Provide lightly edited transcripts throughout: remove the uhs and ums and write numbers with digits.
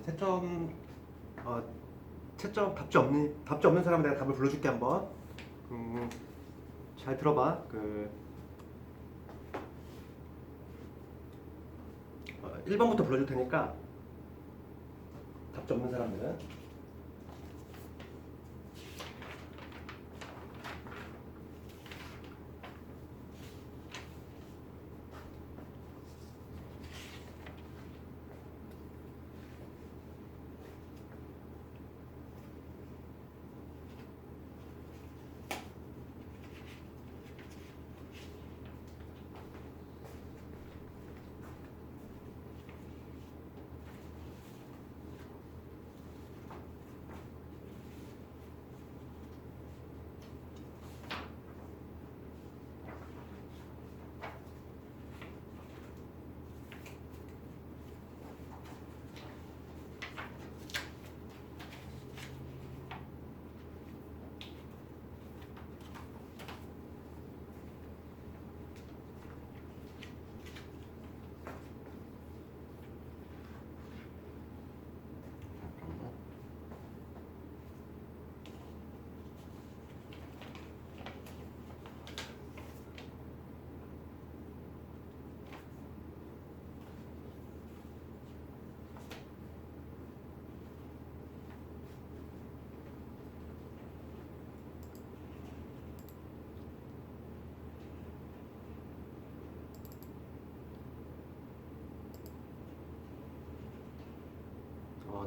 채점 채점 답지 없는 사람은 내가 답을 불러줄게 한번. 잘 들어봐. 1번부터 불러줄 테니까 답지 없는 사람들은.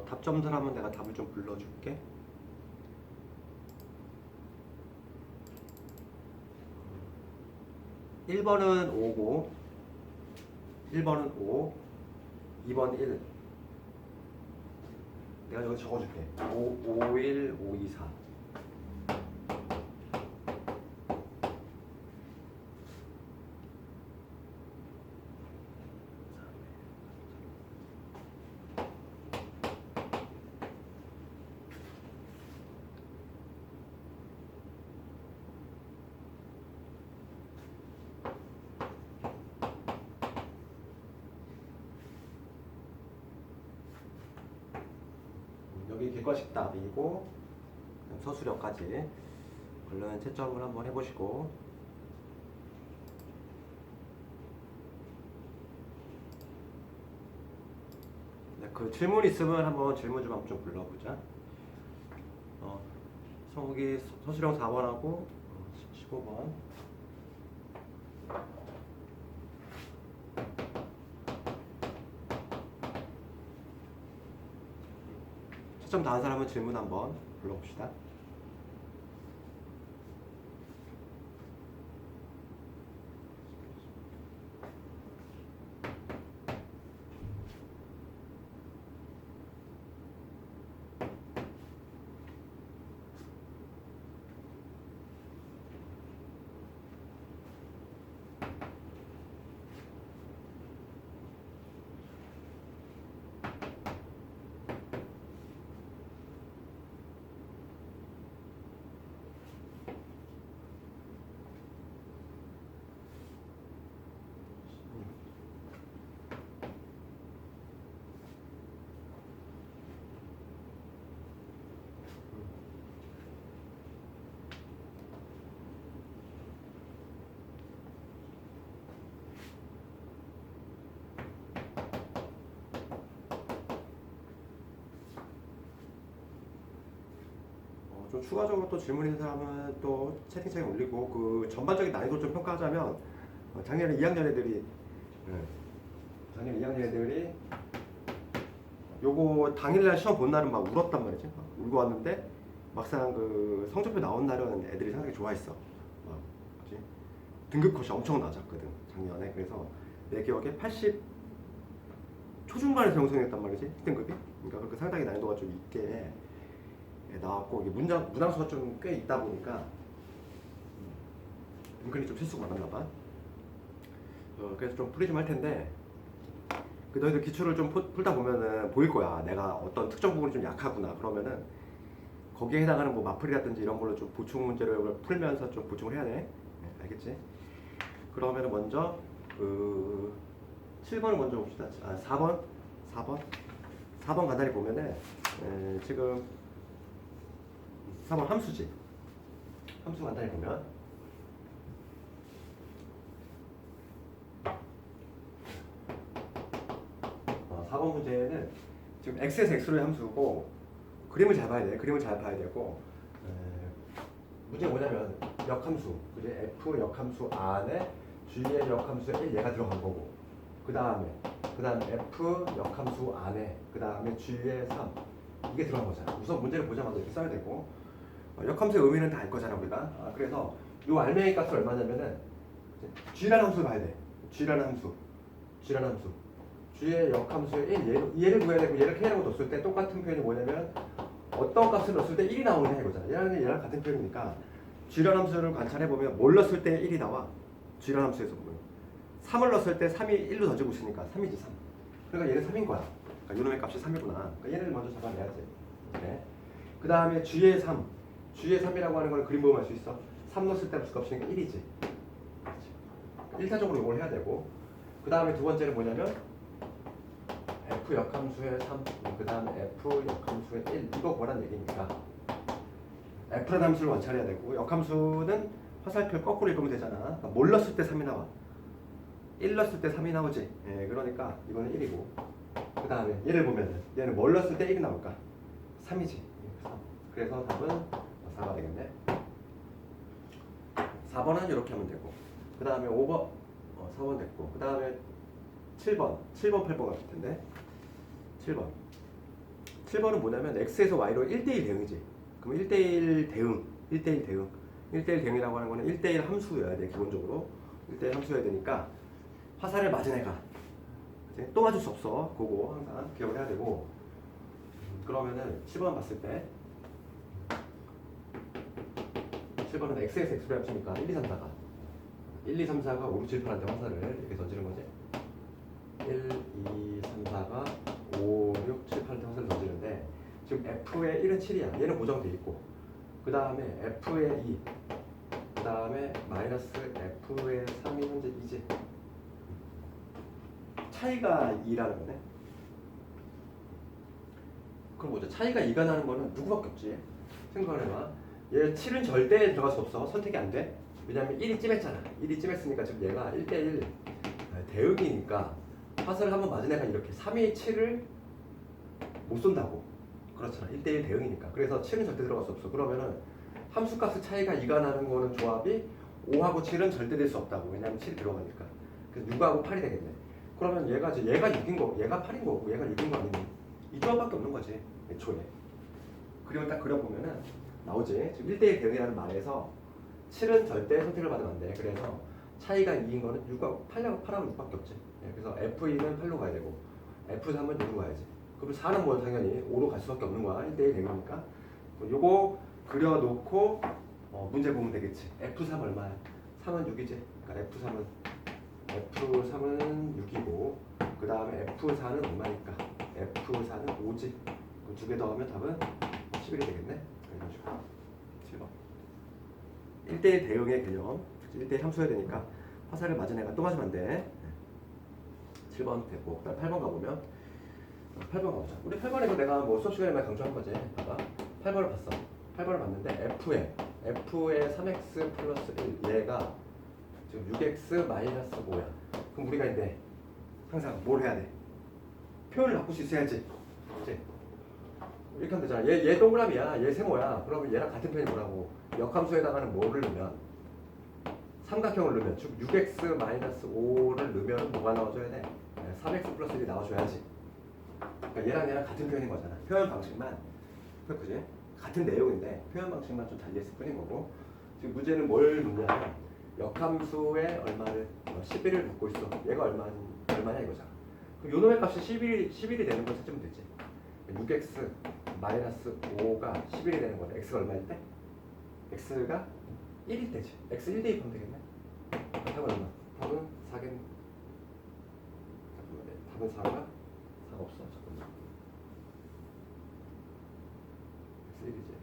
답지 없는 사람은 내가 답을 좀 불러줄게. 1번은 5고 1번은 5, 2번 1. 내가 여기 적어줄게. 5, 1, 5, 2, 4. 여기 객관식 답이고 서술형까지 얼른 채점을 한번 해보시고. 그 질문 있으면 한번 질문 좀 불러보자. 성욱이 서술형 4번하고 15번. 채점 다 한 사람은 질문 한번 불러봅시다. 좀 추가적으로 또 질문 있는 사람은 또 채팅창에 올리고. 그 전반적인 난이도 좀 평가하자면 작년에 2학년 애들이 작년에 2학년 애들이 요거 당일날 시험 본 날은 막 울었단 말이지. 막 울고 왔는데 막상 그 성적표 나온 날은 애들이 상당히 좋아했어. 막 뭐지? 등급 컷이 엄청 낮았거든 작년에. 그래서 내 기억에 80 초중반에서 형성했단 말이지 1등급이. 그러니까 그렇게 상당히 난이도가 좀 있게 나왔고, 이게 문항수가 좀 꽤 있다 보니까 은근히 좀 실수가 많았나 봐. 그래서 좀 풀이 좀 할 텐데, 그 너희들 기출을 좀 풀다 보면은 보일 거야. 내가 어떤 특정 부분이 좀 약하구나. 그러면은 거기에 해당하는 뭐 마플이라든지 이런 걸로 좀 보충 문제를 풀면서 좀 보충을 해야 돼. 네, 알겠지? 그러면은 먼저 7번을 먼저 봅시다. 4번 4번 간단히 보면은 지금 4번 함수지. 함수 간단히 보면 4번 문제는 지금 x에서 x로의 함수고 그림을 잘 봐야 돼. 그림을 잘 봐야 되고 문제가 뭐냐면 역함수, 그지? f 역함수 안에 g의 역함수의 1 얘가 들어간 거고 그 다음에 f 역함수 안에 그 다음에 g의 3 이게 들어간 거잖아. 우선 문제를 보자마자 이렇게 써야 되고 역함수의 의미는 다 알 거잖아 우리가. 그래서 이 알맹이 값이 얼마냐면은 g라는 함수를 봐야 돼. g라는 함수 g의 역함수의 1 얘를 구해야 되고 얘를 k라고 뒀을 때 똑같은 표현이 뭐냐면 어떤 값을 넣었을 때 1이 나오는 해 이거잖아. 얘랑 같은 표현이니까 g라는 함수를 관찰해 보면 뭘 넣었을 때 1이 나와. g라는 함수에서 보면 3을 넣었을 때 3이 1로 던지고 있으니까 3이지 3. 그러니까 얘는 3인 거야. 그러니까 요놈의 값이 3이구나. 그러니까 얘를 먼저 잡아내야지. 네. 그 다음에 g의 3이라고 하는 걸 그림 보면 알 수 있어. 3 넣었을 때 무값이니까 1이지. 1차적으로 이걸 해야 되고 그 다음에 두 번째는 뭐냐면 f 역함수의 3, 그 다음에 f 역함수의 1 이거 뭐란 얘기니까 f라는 함수를 관찰해야 되고 역함수는 화살표 거꾸로 읽으면 되잖아. 그러니까 뭘 넣었을 때 3이 나와. 1 넣었을 때 3이 나오지. 그러니까 이거는 1이고 그 다음에 얘를 보면은 얘는 뭘 넣었을 때 1이 나올까? 3이지. 3. 그래서 답은 4가 되겠네. 4번은 이렇게 하면 되고 그 다음에 5번 4번 됐고 그 다음에 7번 8번 같을 텐데 7번은 뭐냐면 x에서 y로 1대1 대응이지. 그럼 1대1 대응이라고 하는 거는 1대1 함수여야 돼. 기본적으로 1대1 함수여야 되니까 화살을 맞은 애가 또 맞을 수 없어. 그거 항상 기억을 해야 되고 그러면은 7번 봤을 때 7번은 x에서 x로 합치니까 1, 2, 3, 4가 1, 2, 3, 4가 5, 6, 7, 8한테 화살을 이렇게 던지는 거지. 1, 2, 3, 4가 5, 6, 7, 8한테 화살을 던지는데 지금 f의 1은 7이야. 얘는 고정돼 있고 그 다음에 f의 2, 그 다음에 마이너스 f의 3이 현재 2지. 차이가 2라는 거네. 그럼 뭐죠? 차이가 2가 나는 거는 누구밖에 없지? 생각을 해봐. 얘 7은 절대 들어갈 수 없어. 선택이 안 돼. 왜냐면 1이 찜했잖아. 1이 찜했으니까 지금 얘가 1대1 대응이니까 화살을 한번 맞은 애가 이렇게 3이 7을 못 쏜다고. 그렇잖아. 1대1 대응이니까. 그래서 7은 절대 들어갈 수 없어. 그러면은 함수값의 차이가 2가 나는 거는 조합이 5하고 7은 절대 될 수 없다고. 왜냐면 7이 들어가니까. 그래서 6하고 8이 되겠네. 그러면 얘가 6인 거고 얘가 8인 거고 얘가 6인 거 아니니? 이 조합밖에 없는 거지. 애초에. 그리고 딱 그려보면은 나오지. 지금 1대1 대응이라는 말에서 7은 절대 선택을 받으면 안 돼. 그래서 차이가 2인 거는 6하고 8하고 6밖에 없지. 그래서 F2는 8로 가야 되고 F3은 6로 가야지. 그럼 4는 뭐 당연히 5로 갈 수밖에 없는 거야. 1대1 대응이니까. 요거 그려놓고 문제 보면 되겠지. F3 얼마야? 3은 6이지. 그러니까 F3은 6이고 그 다음에 F4는 얼마니까? F4는 5지. 두 개 더하면 답은 11이 되겠네. 이런 식으로. 7번. 1대1 대응의 개념. 1대1 함수여야 되니까 화살을 맞은 애가 또 맞으면 안 돼. 7번 됐고 그다음 8번 가보면 8번 가보자. 우리 8번에서 내가 뭐 수업 시간에 많이 강조한 거지. 봐봐. 8번을 봤어. 8번을 봤는데 F의 3x 플러스 1 얘가 지금 6x 마이너스 5야. 그럼 우리가 이제 항상 뭘 해야 돼? 표현을 바꿀 수 있어야지. 그치? 이렇게 하면 되잖아. 얘 동그라미야. 얘 세모야. 그러면 얘랑 같은 편이 뭐라고? 역함수에다가는 뭐를 넣으면? 삼각형을 넣으면 즉 6x 마이너스 5를 넣으면 뭐가 나와줘야 돼? 3x 플러스 1이 나와줘야지. 그러니까 얘랑 같은 표현인 거잖아. 표현 방식만 그지? 같은 내용인데 표현 방식만 좀 달리했을 뿐인 거고 지금 문제는 뭘 묻냐면 역함수의 얼마를 11을 묻고 있어. 얘가 얼마냐 이거잖아. 그럼 요놈의 값이 11이 되는 걸 찾으면 되지. 6x 마이너스 5가 11이 되는 거네. x가 얼마일 때? x가 1일 때지. x 1 대입하면 되겠네. 답은 얼마? 답은 4겠네. 잠깐만. 답은 4가 없어. 잠깐만. x 1이지.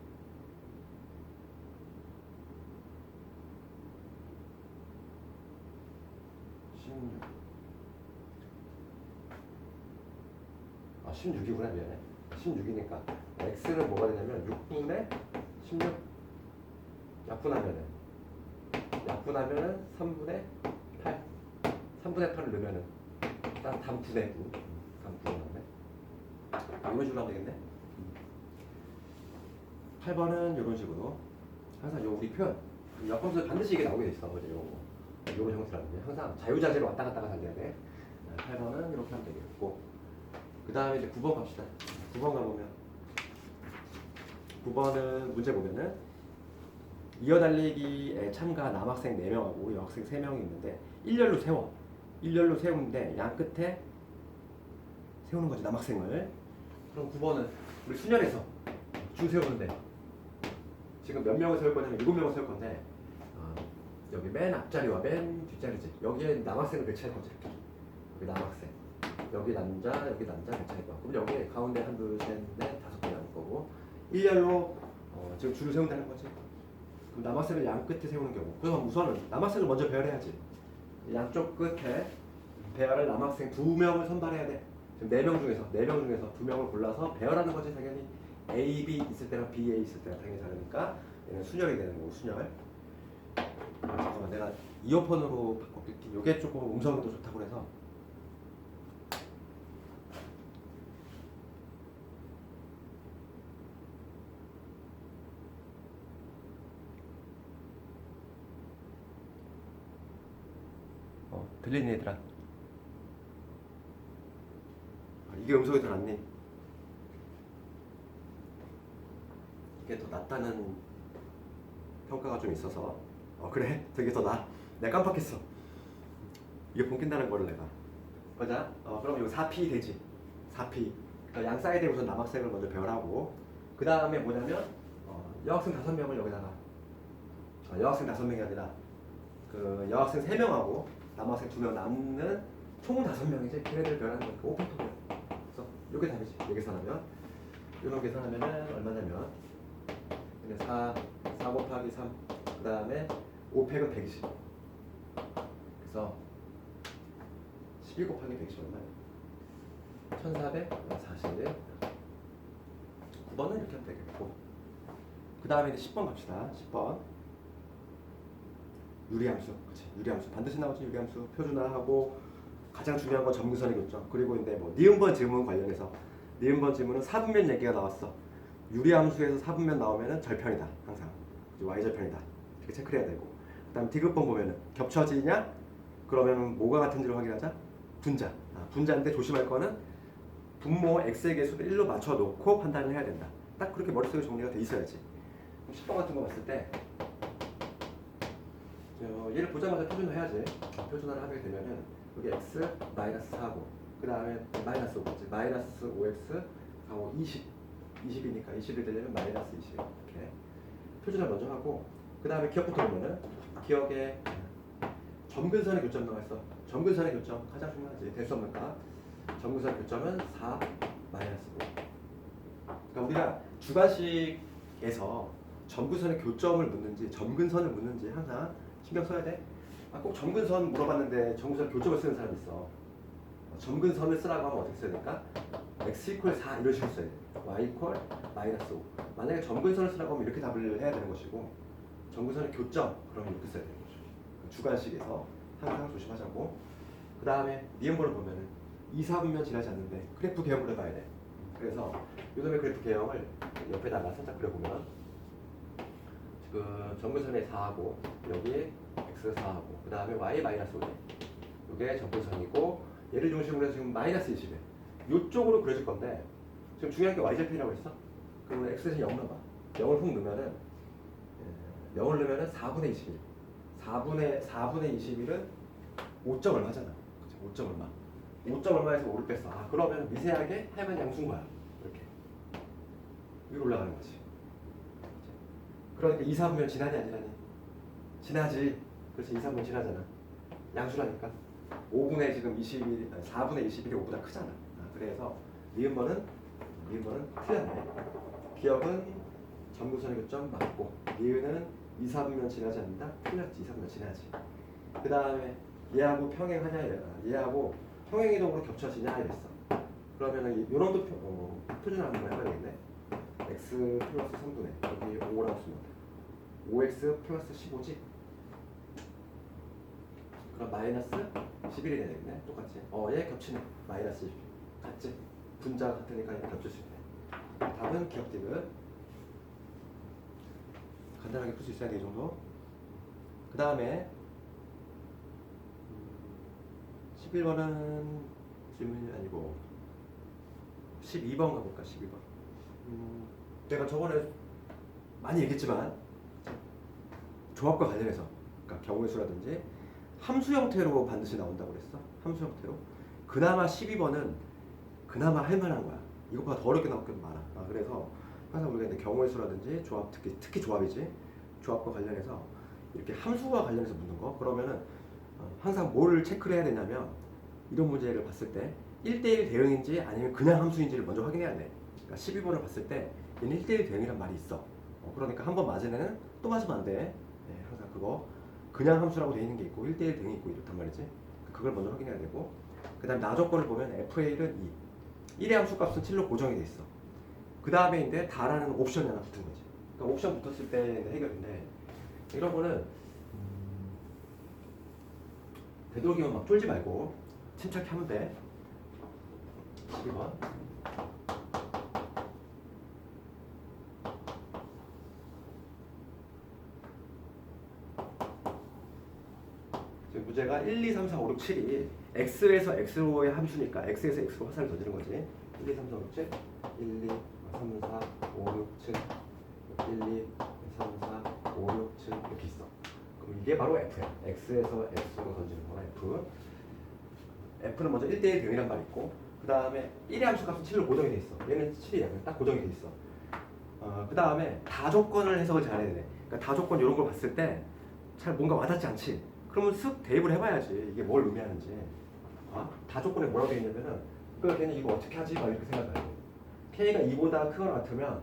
16이구나. 미안해. 16이니까 x는 뭐가 되냐면 6분의 16 약분하면은 3분의 8 3분의 8을 넣으면은 딱 단분의 9 단분의 나오네. 이런 식으로 하면 되겠네. 8번은 이런 식으로 항상 요 우리 표현 역함수 반드시 이게 나오게 돼 있어. 그죠? 요런 형태라는데 항상 자유자재로 왔다 갔다가 달려야 돼. 8번은 이렇게 하면 되겠고, 그 다음에 이제 9번 갑시다. 9번 가보면 9번은 문제 보면은 이어달리기에 참가 남학생 4명하고 여학생 3명이 있는데 일렬로 세워. 일렬로 세우는데 양 끝에 세우는 거지, 남학생을. 그럼 9번은 우리 수년에서 줄 세우는데 지금 몇 명을 세울 거냐면 7명을 세울 건데, 여기 맨 앞자리와 맨 뒷자리지. 여기에 남학생을 배치할 거지. 여기 남학생, 여기 남자 배치할 거야. 그럼 여기 가운데 1, 2, 3, 4, 5개 남을 거고, 일렬로 지금 줄을 세운다는 거지. 그럼 남학생을 양 끝에 세우는 경우, 그럼 우선은 남학생을 먼저 배열해야지. 양쪽 끝에 배열할 남학생 2명을 선발해야 돼. 지금 4명 중에서 2명을 골라서 배열하는 거지. 당연히 A, B 있을 때랑 B, A 있을 때랑 당연히 다르니까 얘는 순열이 되는 거고, 순열. 잠깐만, 내가 이어폰으로 바꿔볼게. 이게 조금 음성이 더 좋다고 해서. 들리니 얘들아? 이게 음성이 더 낫니? 이게 더 낫다는 평가가 좀 있어서. 그래? 되게 더 나아. 내가 깜빡했어. 이게 본낀다는 거를 내가. 보자. 그럼 이거 4P 되지. 4P. 그러니까 양 사이드에 우선 남학생을 먼저 배열하고, 그 다음에 뭐냐면 여학생 5명을 여기다가, 여학생 5명이 아니라 그 여학생 3명하고 남학생 2명 남는 총 5명이지. 걔네들 배열하는 거니까 오펜토별. 그래서 이게 답이지. 이렇게 계산하면, 이런 계산하면은 얼마냐면 4 곱하기 3, 그 다음에 5팩은 120. 그래서 12 곱하기 120 얼마야? 1440. 9번은 이렇게 하면 되겠고, 그 다음에 이제 10번 갑시다. 10번 유리함수. 그치? 유리함수 반드시 나오지. 유리함수 표준화하고, 가장 중요한 건 점근선의 교점. 그리고 이제 뭐 니은번 지문 관련해서, 니은번 지문은 사분면 얘기가 나왔어. 유리함수에서 사분면 나오면은 절편이다. 항상 y절편이다. 이렇게 체크를 해야 되고, 그 다음 디귿번 보면은 겹쳐지냐? 그러면 뭐가 같은지를 확인하자. 분자. 분자인데 조심할 거는 분모 x의 개수를 1로 맞춰놓고 판단을 해야 된다. 딱 그렇게 머릿속에 정리가 돼 있어야지. 10번 같은 거 봤을 때 얘를 보자마자 표준화해야지. 표준화를 하게 되면은 여기 x 마이너스 4고, 그 다음에 마이너스 5지. 마이너스 5x 하고 20이니까 20이 되려면 마이너스 20 이렇게 표준화 먼저 하고, 그 다음에 기억부터 보면은 기억에 점근선의 교점 나와 있어. 점근선의 교점 가장 중요하지. 될 수 없는 값. 점근선의 교점은 4 마이너스 5. 그러니까 우리가 주관식에서 점근선의 교점을 묻는지 점근선을 묻는지 항상 신경 써야 돼. 꼭 점근선 물어봤는데 점근선 교점을 쓰는 사람이 있어. 점근선을 쓰라고 하면 어떻게 써야 될까? x 이퀄 4 이런 식으로 써야 돼. y 이퀄 마이너스 5. 만약에 점근선을 쓰라고 하면 이렇게 답을 해야 되는 것이고, 점근선의 교점 그러면 이렇게 써야 되는 거죠. 주관식에서 항상 조심하자고. 그 다음에 니은번을 보면은 2, 4분면 지나지 않는데 그래프 개형을 해봐야 돼. 그래서 요놈의 그래프 개형을 옆에다가 살짝 그려보면, 지금 점근선에 4하고 여기 x 4하고 그 다음에 y 마이너스 5네. 이게 점근선이고, 얘를 중심으로 해서 지금 마이너스 20에 이쪽으로 그려질 건데, 지금 중요한 게 y절편이라고 했어. 그러면 x 대신 0 넣어봐. 0을 훅 넣으면은 0을 넣으면은 4분의 21. 4분의 21은 5점 얼마잖아. 그치? 5점 얼마. 5점 얼마에서 5를 뺐어. 그러면 미세하게 하면 양수인 거야. 이렇게 위로 올라가는 거지. 그러니까 2, 4분면 지나지 안 지나니? 지나지. 그렇지. 2, 4분면 지나잖아. 양수라니까. 5분의 지금 21, 4분의 21이 5보다 크잖아. 그래서 니은번은 틀렸네. 기억은 점근선의 교점 맞고, 니은은 2, 4분면 지나지 않는다? 틀렸지. 2, 4분면 지나지. 그 다음에 얘하고 평행하냐 이랬다. 얘하고 평행이동으로 겹쳐지냐 이랬어. 그러면은 이런 표준을 한번 해봐야 되겠네. x 플러스 3분의 여기 5라고 쓰면 돼. 5x 플러스 15지. 그럼 마이너스 11이 되겠네. 똑같지. 얘 겹치네. 마이너스 11. 같지? 분자가 같으니까 얘 겹칠 수 있네. 답은 기억디귿. 간단하게 풀 수 있어야 돼, 이 정도. 그 다음에 11번은 질문이 아니고 12번 가볼까? 12번. 내가 저번에 많이 얘기했지만 조합과 관련해서, 그러니까 경우의 수라든지 함수 형태로 반드시 나온다고 그랬어. 함수 형태로. 그나마 12번은 그나마 할 만한 거야. 이것보다 더 어렵게 나올 경우 많아. 그래서 항상 우리가 이제 경우의 수라든지 조합, 특히 조합이지. 조합과 관련해서 이렇게 함수와 관련해서 묻는 거. 그러면은 항상 뭘 체크를 해야 되냐면 이런 문제를 봤을 때 1대1 대응인지 아니면 그냥 함수인지를 먼저 확인해야 돼. 그러니까 12번을 봤을 때 얘는 1대1 대응이란 말이 있어. 그러니까 한 번 맞은 애는 또 맞으면 안 돼. 네, 항상 그거 그냥 함수라고 돼 있는 게 있고 1대1 대응이 있고 이렇단 말이지. 그걸 먼저 확인해야 되고, 그 다음에 나 조건을 보면 FA는 2. 1의 함수 값은 7로 고정이 돼 있어. 그 다음에 이제 다라는 옵션이 하나 붙은 거지. 그러니까 옵션 붙었을 때 해결인데, 이런 거는 되도록이면 막 쫄지 말고 침착히 하면 돼. 12번. 지금 문제가 1, 2, 3, 4, 5, 6, 7이 x에서 x로의 함수니까 x에서 x로 화살을 던지는 거지. 1, 2, 3, 4, 5, 6, 7. 1, 2, 3, 4, 5, 6, 7. 1, 2, 3, 4, 5, 6, 7 이렇게 있어. 그럼 이게 바로 F야. x에서 x로 던지는 거야. F. F는 먼저 1대1 대응이란 말이 있고, 그 다음에 1의 함수 값은 7로 고정이 돼 있어. 얘는 7이야. 딱 고정이 돼 있어. 그 다음에 다조건을 해석을 잘 해야 돼. 그러니까 다조건 이런 걸 봤을 때 잘 뭔가 와닿지 않지. 그러면 쓱 대입을 해봐야지. 이게 뭘 의미하는지. 다조건에 뭐라고 되어 있냐면은, 걔는 이거 어떻게 하지? 막 이렇게 생각해야 돼. K가 2보다 크거나 같으면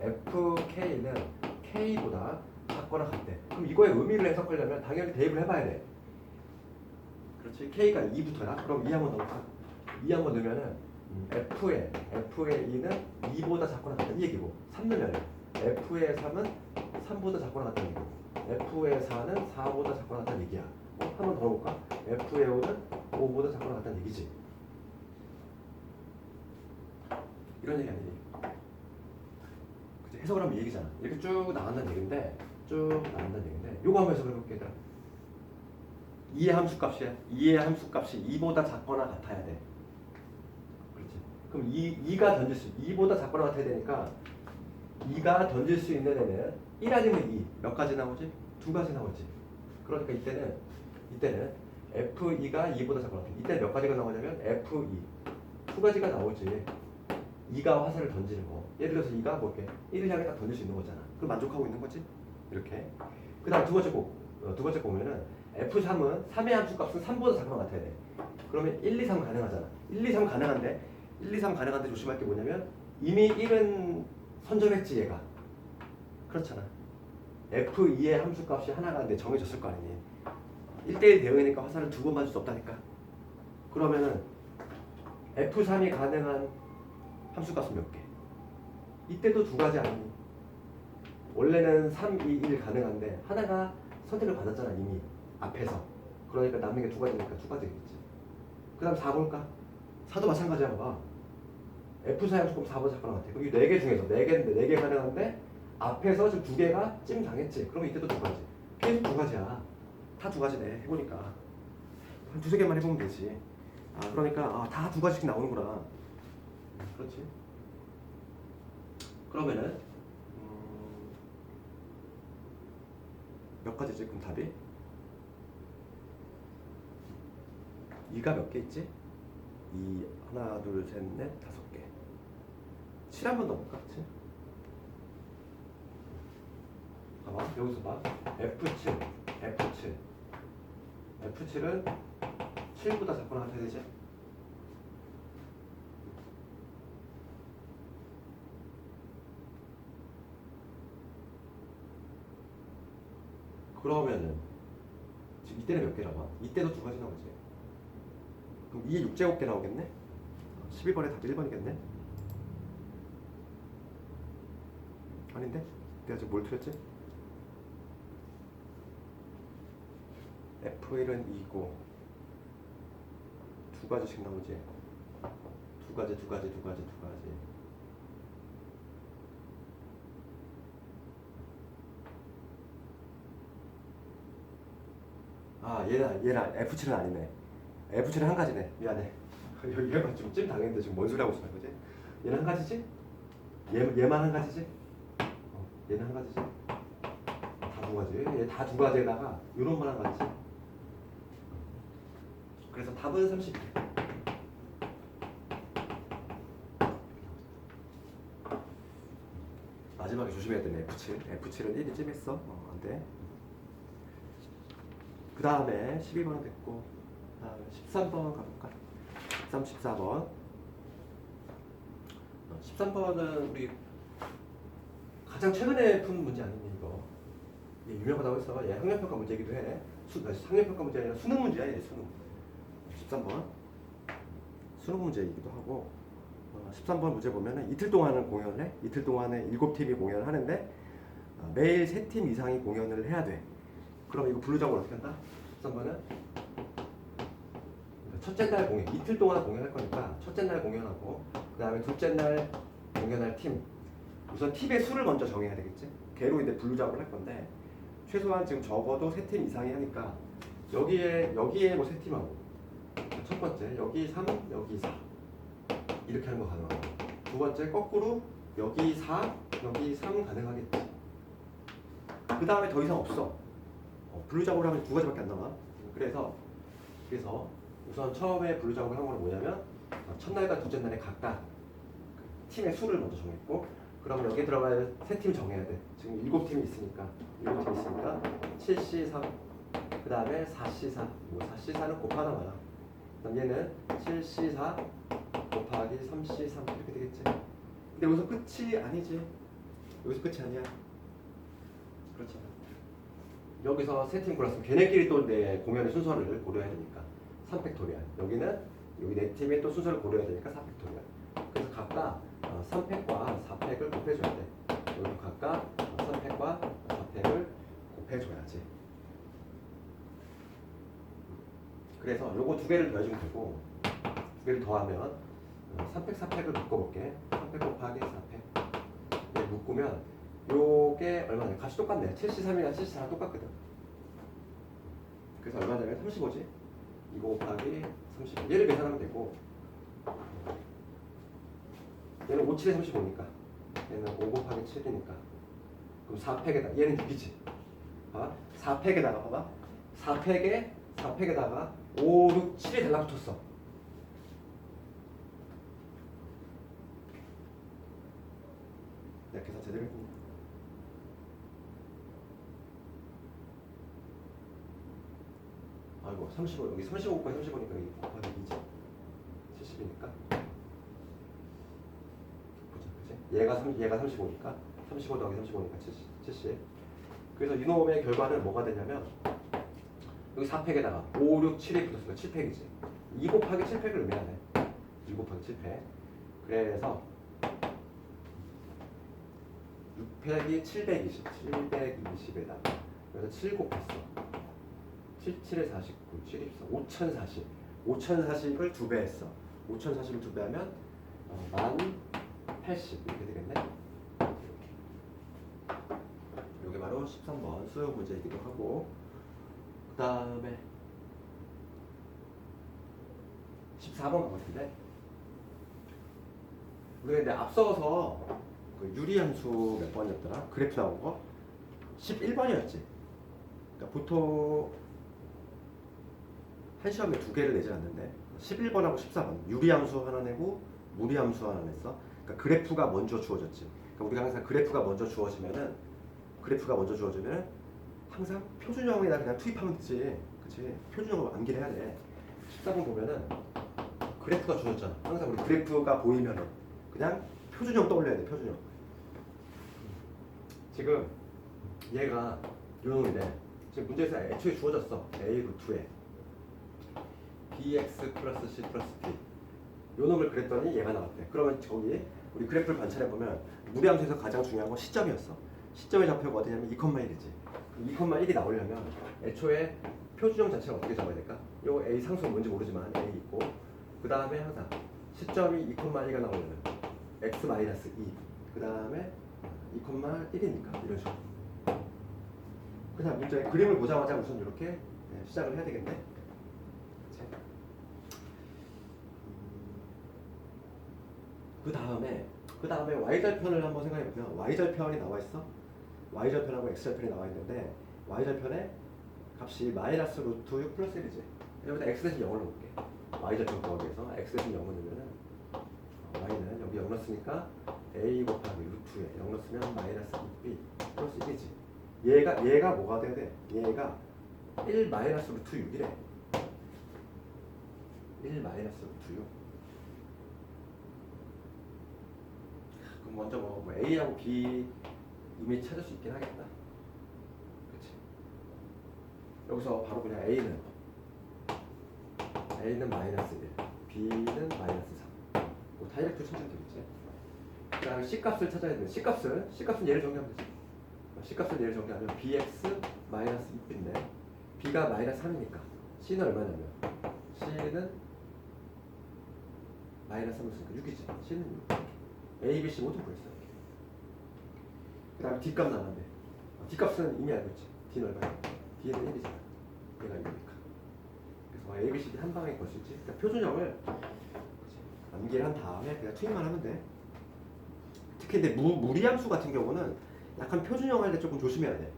FK는 K보다 작거나 같대. 그럼 이거의 의미를 해석하려면 당연히 대입을 해봐야 돼. 그렇지. K가 2부터야. 그럼 2 한번 넣을까? 2 한번 넣으면은 F의 2는 2보다 작거나 같다 이 얘기고, 3 넣으면 F의 3은 3보다 작거나 같다는 얘기고, F의 4는 4보다 작거나 같다는 얘기야. 한번 더 해볼까? F의 5는 5보다 작거나 같다는 얘기지. 이런 얘기 아니니? 그치? 해석을 하면 이 얘기잖아. 이렇게 쭉 나간다는 얘기인데, 요거 한번 해석을 해볼게. 얘들아. 2의 함수값이야. 2의 함수값이 2보다 작거나 같아야 돼. 그렇지. 그럼 2가 던질 수, 2보다 작거나 같아야 되니까 2가 던질 수 있는 애는 1 아니면 2. 몇 가지 나오지? 2가지 나오지. 그러니까 이때는 F2가 2보다 작거나 같아. 이때는 몇 가지가 나오냐면 F2. 2가지가 나오지. 2가 화살을 던지는 거. 예를 들어서 2가 볼게. 1을 향해 딱 던질 수 있는 거잖아. 그럼 만족하고 있는 거지? 이렇게. 그 다음 두 번째 보면은 F3은 3의 함수값은 3보다 작거나 같아야 돼. 그러면 1, 2, 3 가능하잖아. 1, 2, 3 가능한데 1, 2, 3 가능한데 조심할 게 뭐냐면 이미 1은 선점했지 얘가. 그렇잖아. F2의 함수값이 하나가 근데 정해졌을 거 아니니. 1대1 대응이니까 화살을 2번 맞을 수 없다니까. 그러면은 F3이 가능한 함수값은 몇 개? 이때도 2가지 아니니. 원래는 3, 2, 1 가능한데 하나가 선택을 받았잖아 이미 앞에서. 그러니까 남는 게 2가지니까 2가지겠지. 그 다음 4 볼까? 4도 마찬가지야. 봐. F4 함수값 4보다 작거나 같아. 그럼 이 4개 중에서 4개인데 4개 가능한데 앞에서 지금 2개가 찜 당했지. 그러면 이때도 2가지. 계속 2가지야. 다 2가지네. 해보니까 한 2-3개만 해보면 되지. 그러니까 다 2가지씩 나오는구나. 그렇지. 그러면은 몇 가지지 그럼 답이? 2가 몇 개 있지? 2, 하나, 둘, 셋, 넷, 5개. 7 한번 넣어볼까? 7? 봐봐, 여기서 봐. F7은 7보다 작거나 같아야 되지? 그러면은 지금 이때는 몇 개 나와? 이때도 2가지 나오지. 그럼 2의 6제곱개 나오겠네? 12번에 답이 1번이겠네? 아닌데? 내가 지금 뭘 틀렸지? F1은 2고 두 가지씩 나오지. 두 가지. 아, 얘는 F7은 아니네. F7은 한 가지네. 미안해. 얘가 좀찜 당했는데 지금 뭔 소리 하고 있는 거지? 얘는 한 가지지? 얘만 한 가지지? 얘는 한 가지지? 다 두 가지. 얘 다 두 가지에다가 이런 건 한 가지지. 그래서 답은 32. 마지막에 조심해야 되네. F7은 1이 찜했어. 안 돼. 그 다음에 12번은 됐고, 13번 가볼까? 13, 14번. 13번은 우리 가장 최근에 푼 문제 아니니 이거. 얘 유명하다고 해서 얘 학력평가 문제이기도 해. 학력평가 문제 아니라 수능 문제야. 얘 수능. 13번 수능 문제이기도 하고, 13번 문제 보면은 이틀 동안은 공연을 해. 이틀 동안에 7팀이 공연을 하는데 매일 3팀 이상이 공연을 해야 돼. 그럼 이거 분류작업을 어떻게 한다? 13번은 첫째 날 공연, 이틀 동안 공연할 거니까 첫째 날 공연하고 그 다음에 둘째 날 공연할 팀, 우선 팀의 수를 먼저 정해야 되겠지. 걔로 이제 분류작업을 할 건데 최소한 지금 적어도 3팀 이상이 하니까 여기에 뭐 3팀하고 첫 번째 여기 3, 여기 4 이렇게 하는 거 가능하고, 두 번째 거꾸로 여기 4, 여기 3 가능하겠지. 그 다음에 더 이상 없어. 분류작업을 하면 두 가지밖에 안 남아. 그래서 우선 처음에 분류작업을 한 거는 뭐냐면 첫날과 둘째 날에 각각 팀의 수를 먼저 정했고, 그러면 여기 들어갈 3팀 정해야 돼. 지금 7팀이 있으니까 7C3, 그 다음에 4C4. 4C4는 곱하나 마나. 그럼 얘는 7C4 곱하기 3C3 이렇게 되겠지. 근데 여기서 끝이 아니지. 여기서 끝이 아니야. 그렇잖아. 여기서 3팀 골랐으면 걔네끼리 또 내 공연의 순서를 고려해야 되니까 3팩토리얼. 여기는 여기 4팀의 또 순서를 고려해야 되니까 4팩토리얼. 그래서 각각 3팩과 4팩을 곱해줘야 돼. 여기도 각각 3팩과 4팩을 곱해줘야지. 그래서 요거 두 개를 더해주면 되고, 두 개를 더하면 3팩, 4팩을 묶어볼게. 3팩 곱하기 4팩 묶으면 요게 얼마냐? 값이 똑같네. 73이랑 74랑 똑같거든. 그래서 얼마 되면 35지? 이거 곱하기 35. 얘를 계산하면 되고, 얘는 5, 7에 35니까 얘는 5 곱하기 7이니까 그럼 4팩에다 얘는 6이지. 봐봐. 4팩에다가 봐봐. 4팩에다가 5, 6, 7이 달라붙었어. 내가 계산 제대로 했구나. 아이고 35, 여기 35과 35니까 여기 곱하기 2지. 70이니까 보자. 그치? 얘가 35니까 35 더하기 35니까 70. 그래서 이놈의 결과는 뭐가 되냐면 여기 4팩에다가 5, 6, 7이 붙었으니까 7팩이지. 2 곱하기 7팩을 의미하네. 2 곱하기 7팩. 그래서 6팩이 720. 720에다가 그래서 7 곱했어. 7에 49, 7이 5040. 5040을 2배 했어. 5040을 2배 하면 1080 이렇게 되겠네. 이게 바로 13번 수능 문제이기도 하고, 그 다음에 14번 가봤는데 우리가 근데 앞서서 그 유리함수 몇 번이었더라? 그래프 나온 거 11번이었지. 그러니까 보통 한 시험에 두 개를 내지 않는데 11번하고 14번 유리함수 하나 내고 무리함수 하나 냈어. 그러니까 그래프가 먼저 주어졌지. 그러니까 우리가 항상 그래프가 먼저 주어지면은 항상 표준형에다 그냥 투입하면 되지. 그치? 표준형으로 암기를 해야 돼. 14번 보면은 그래프가 주어졌잖아. 항상 우리 그래프가 보이면은 그냥 표준형 떠올려야 돼. 표준형. 지금 얘가 요놈이래. 지금 문제에서 애초에 주어졌어. A 루트에 bx 플러스 c 플러스 d 요 놈을 그랬더니 얘가 나왔대. 그러면 거기 우리 그래프를 관찰해 보면 무리함수에서 가장 중요한 건 시점이었어. 시점의 좌표가 어디냐면 2,1이지. 2,1이 나오려면 애초에 표준형 자체를 어떻게 잡아야 될까? 요 A 상수는 뭔지 모르지만 A 있고 그 다음에 항상 시점이 2,1가 나오려면 x-2 그 다음에 2,1이니까 이런 식으로. 그냥 문제 그림을 보자마자 우선 이렇게 시작을 해야 되겠네. 그 다음에 y절편을 한번 생각해 보면 y절편이 나와 있어. y절편하고 x절편이 나와 있는데 y절편에 값이 마이너스 루트 6 플러스 1이지. 여기다 x 대신 0을 넣을게. y절편 구하기 위해서 x 대신 0을 넣으면은 y는 여기 0 넣었으니까 a 곱하기 루트에 0 넣었으면 마이너스 2b 플러스 1이지. 얘가 뭐가 돼야 돼? 얘가 1 마이너스 루트 6이래. 1 마이너스 루트 6. 그럼 먼저 뭐 A하고 B 이미 찾을 수 있긴 하겠다. 그치? 여기서 바로 그냥 A는 마이너스 1, B는 마이너스 3. 뭐 다이렉트 찾으면 되겠지. 그 다음에 C값을 찾아야 되는 C값은 얘를 정리하면 되지. C값을 얘를 정리하면 BX 마이너스 2B인데 B가 마이너스 3이니까 C는 얼마냐면 C는 마이너스 3을 쓰니까 6이지. C는 6. A, B, C 모두 구했어. 그 다음에 D값 나왔는데 D값은 이미 알고 있지. D는 얼마야? D는 1이잖아. 얘가 6이니까. 그래서 A, B, C, D 한 방에 걸 수 있지. 그러니까 표준형을 암기를 한 다음에 그냥 투입만 하면 돼. 특히 근데 무리함수 같은 경우는 약간 표준형 할 때 조금 조심해야 돼.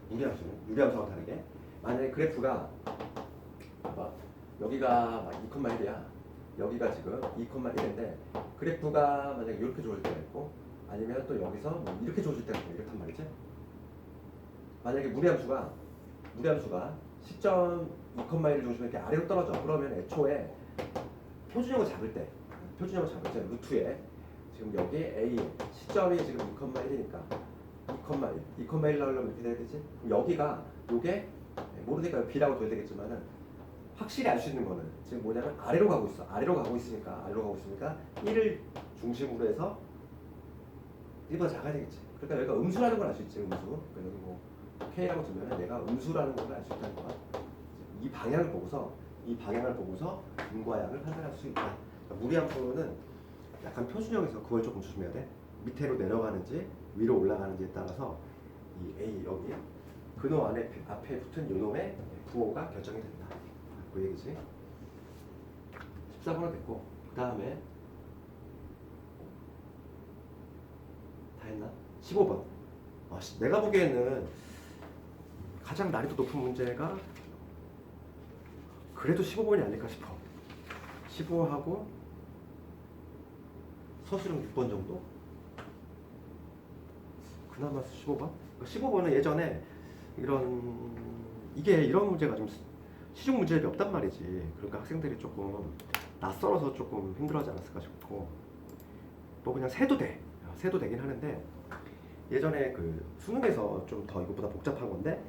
무리함수는 유리함수와 다르게 만약에 그래프가 봐봐. 여기가 2,1이야. 여기가 지금 2,1인데 그래프가 만약에 이렇게 좋을 때가 있고 아니면 또 여기서 뭐 이렇게 좋을 때가 있고 이렇단 말이지. 만약에 무리함수가 시점 2,1을 중심으로 이렇게 아래로 떨어져. 그러면 애초에 표준형을 잡을 때 루트에 지금 여기 A 시점이 지금 2,1이니까 2,1 나오려면 이렇게 돼야 되지. 그럼 여기가 요게 모르니까 B라고 둬야 되겠지만은 확실히 알 수 있는 거는 지금 뭐냐면 아래로 가고 있으니까 1을 중심으로 해서 1보다 작아야 되겠지. 그러니까 여기가 음수라는 걸 알 수 있지. 음수. 그러니까 여기 뭐 K라고 두면 내가 음수라는 걸 알 수 있다는 거야. 이 방향을 보고서 음과 양을 판단할 수 있다. 그러니까 무리함수는 약간 표준형에서 그걸 조금 조심해야 돼. 밑으로 내려가는지 위로 올라가는지에 따라서 이 A 여기 근호 앞에 붙은 요놈의 부호가 결정이 된다. 그 얘기지. 14번은 됐고 그 다음에 다 했나? 15번. 내가 보기에는 가장 난이도 높은 문제가 그래도 15번이 아닐까 싶어. 15하고 서술형 6번 정도? 그나마 15번? 15번은 예전에 이런 문제가 좀 시중 문제들이 없단 말이지. 그러니까 학생들이 조금 낯설어서 조금 힘들어하지 않았을까 싶고 뭐 그냥 세도 되긴 하는데 예전에 그 수능에서 좀 더 이것보다 복잡한 건데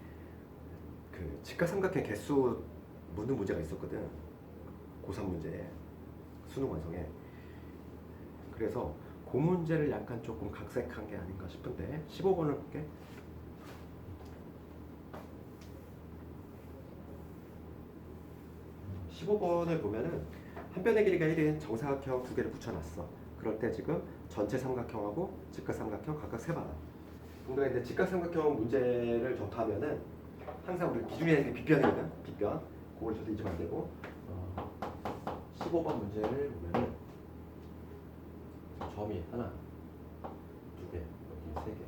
그 직각삼각형 개수 묻는 문제가 있었거든. 고3 문제에 수능 완성에. 그래서 그 문제를 약간 조금 각색한 게 아닌가 싶은데 15번을 볼게. 15번을 보면은 한 변의 길이가 1인 정사각형 두 개를 붙여놨어. 그럴 때 지금 전체 삼각형하고 직각삼각형 각각 세봐라. 근데 이제 직각삼각형 문제를 접하면은 항상 우리 기준이 빗변이거든. 빗변. 그걸 절대 잊으면 안 되고 15번 문제를 보면은 점이 하나, 두 개, 여기 세 개.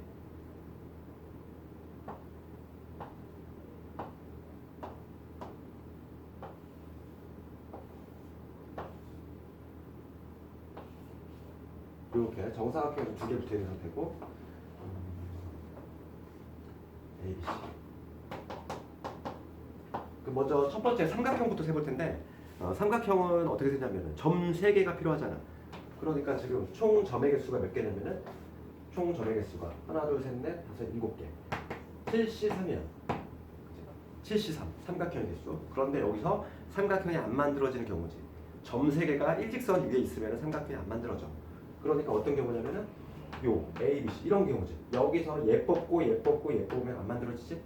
이렇게 정사각형이 두 개 붙어 있는 상태고 A, B, C. 그 먼저 첫 번째 삼각형부터 세볼 텐데 삼각형은 어떻게 세냐면은 점 3개가 필요하잖아. 그러니까 지금 총 점의 개수가 몇 개냐면은 총 점의 개수가 하나, 둘, 셋, 넷, 다섯, 7개. 7C3이야. 7C3 삼각형의 개수. 그런데 여기서 삼각형이 안 만들어지는 경우지. 점 3개가 일직선 위에 있으면 삼각형이 안 만들어져. 그러니까 어떤 경우냐면은 요 A, B, C 이런 경우지. 여기서 예뻤고 예뻤고 예쁘면 안 만들어지지?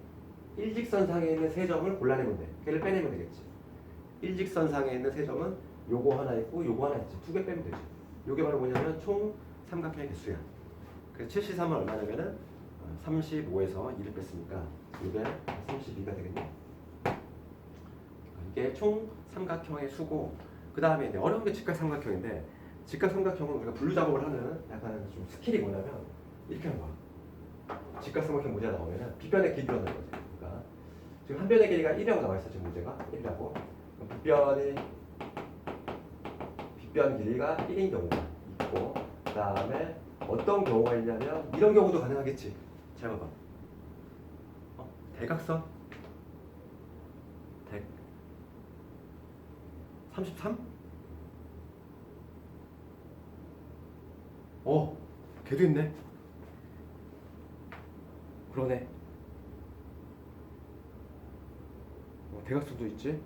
일직선상에 있는 세 점을 골라내면 돼. 걔를 빼내면 되겠지. 일직선상에 있는 세 점은 요거 하나 있고 요거 하나 있지. 2개 빼면 되지. 요게 바로 뭐냐면 총 삼각형의 개수야. 그래서 73은 얼마냐면은 35에서 2를 뺐으니까 이게 32가 되겠네. 이게 총 삼각형의 수고, 그 다음에 어려운 게 직각삼각형인데, 직각삼각형은 우리가 분류 작업을 하는 약간 좀 스킬이 뭐냐면 이렇게 하는 거야. 직각삼각형 문제가 나오면은 빗변의 길이를 하는 거지. 그러니까 지금 한 변의 길이가 1이라고 나와 있어. 지금 문제가 1이라고. 빗변 길이가 1인 경우가 있고, 그 다음에 어떤 경우가 있냐면 이런 경우도 가능하겠지. 잘 봐봐. 대각선 33? 걔도 있네. 그러네. 대각선도 있지.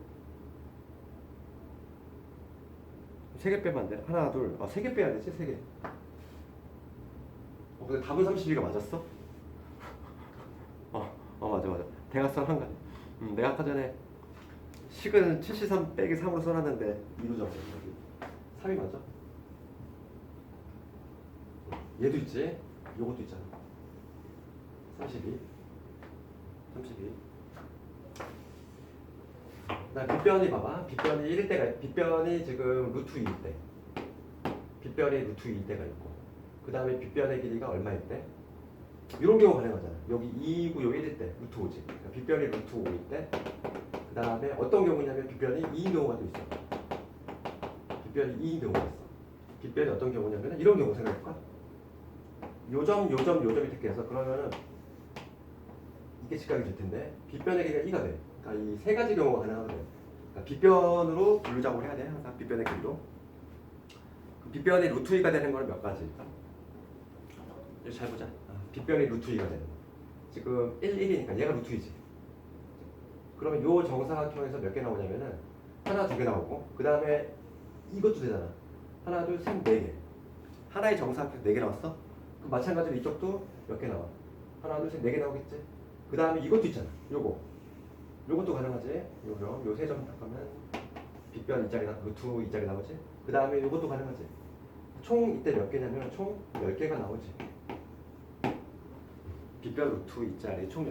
3개 빼면 안 돼. 하나, 둘, 3개 빼야 되지. 3개. 근데 답은 32가 맞았어? 맞아. 대각선 한 가지. 내가 아까 전에 식은 73 빼기 3으로 써놨는데 2로 적어. 3이 맞아? 얘도 있지? 요것도 있잖아. 32. 나 빗변이 봐봐. 빗변이 1일 때가, 빗변이 지금 루트 2일 때. 빗변이 루트 2일 때가 있고, 그 다음에 빗변의 길이가 얼마일 때? 이런 경우 가능하잖아. 여기 2이고 요 1일 때 루트 5지. 그러니까 빗변이 루트 5일 때. 그 다음에 어떤 경우냐면 빗변이 2인 경우가 또 있어. 빗변이 2인 경우가 있어. 빗변이 어떤 경우냐면 이런 경우 생각해볼까? 요점이 택해서 그러면은 이게 직각이 될 텐데 빗변의 길이가 2가 돼. 그러니까 이 세 가지 경우가 가능하거든. 그러니까 빗변으로 분류 작업을 해야 돼. 항상 빗변의 길이로. 빗변이 루트 2가 되는 거는 몇 가지일까? 잘 보자. 빗변이 루트 2가 되는 거. 지금 1이니까 얘가 루트 2지. 그러면 요 정사각형에서 몇 개 나오냐면은 하나, 2개 나오고, 그 다음에 이것도 되잖아. 하나, 둘, 셋, 4개. 하나의 정사각형 4개 나왔어? 그럼 마찬가지로 이쪽도 몇 개 나와. 하나, 둘, 셋, 4개 나오겠지? 그 다음에 이것도 있잖아. 요것도 가능하지? 요 세 점 딱 하면 빗변 이짝이 루트 이짝이 나오지? 그 다음에 요것도 가능하지? 총 이때 몇 개냐면 총 10개가 나오지. 빗변 루트 이짝이 총